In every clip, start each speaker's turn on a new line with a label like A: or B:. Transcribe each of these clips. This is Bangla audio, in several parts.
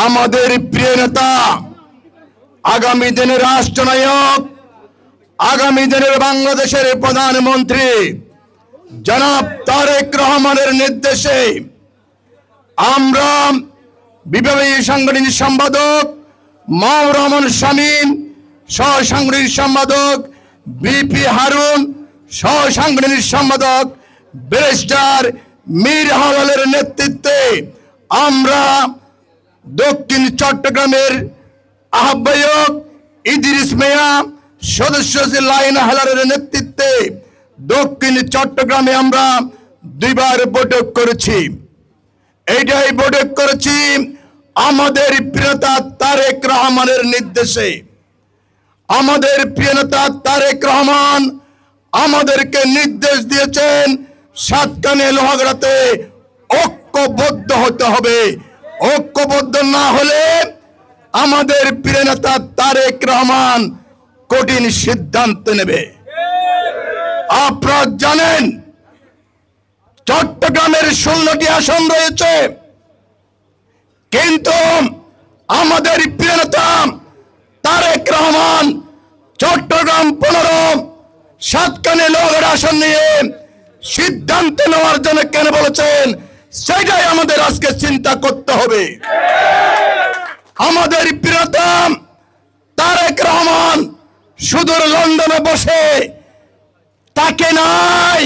A: আমাদের প্রিয় নেতা, আগামী দিনের রাষ্ট্রনায়ক, আগামী দিনের বাংলাদেশের প্রধানমন্ত্রী জনাব তারেক রহমানের নির্দেশে আমরা বিপ্লবী সাংগঠনিক সম্পাদক মাওলানা রহমান শামীম, সহ সাংগঠনিক সম্পাদক বিপি হারুন, সহ সাংগঠনিক সম্পাদক ব্যারিস্টার মীর হালালের নেতৃত্বে আমরা দক্ষিণ চট্টগ্রামের আহ্বায়ক ইদ্রিস মিয়া, সদস্য লাইনা হালালের নেতৃত্বে দক্ষিণ চট্টগ্রামে আমরা দুইবার বৈঠক করেছি। এইটাই বৈঠক করেছি আমাদের প্রিয় নেতা তারেক রহমানের নির্দেশে। আমাদের প্রিয় নেতা তারেক রহমান আমাদেরকে নির্দেশ দিয়েছেন সাতকানিয়া লোহাগড়াতে ঐক্যবদ্ধ হতে হবে। ঐক্যবদ্ধ না হলে আমাদের প্রিয় নেতা তারেক রহমান কঠিন সিদ্ধান্ত নেবে। আপনারা জানেন চট্টগ্রামের 16টি আসন রয়েছে, কিন্তু আমাদের প্রিয় নেতা তারেক রহমান চট্টগ্রাম 15 সাতকানিয়া লোহাগড়া আসন নিয়ে সিদ্ধান্ত নেওয়ার জন্য কেন বলেছেন সেটাই আমাদের আজকে চিন্তা করতে হবে। আমাদের প্রিয় নেতা তারেক রহমান সুদূর লন্ডনে বসে তাকে নাই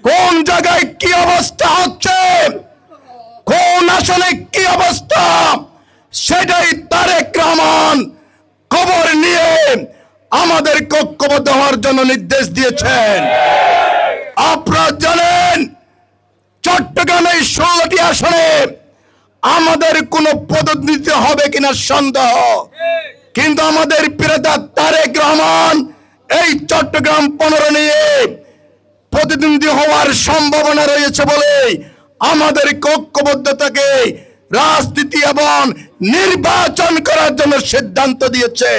A: কোন জায়গায় কি অবস্থা হচ্ছে, কোন আসনে কি অবস্থা, সেটাই তারেক রহমান খবর নিয়ে আমাদের ঐক্যবদ্ধ হওয়ার জন্য নির্দেশ দিয়েছেন। আপনারা জানেন চট্টগ্রামের 16টি আসনে আমাদের কোন প্রতিনিধি হবে কিনা সন্দেহ, কিন্তু আমাদের প্রিয় নেতা তারেক রহমান এই চট্টগ্রাম 15 নিয়ে প্রতিদ্বন্দ্বী হওয়ার সম্ভাবনা রয়েছে বলে আমাদের ঐক্যবদ্ধতাকে রাজনীতি এবং নির্বাচন করার জন্য সিদ্ধান্ত দিয়েছে।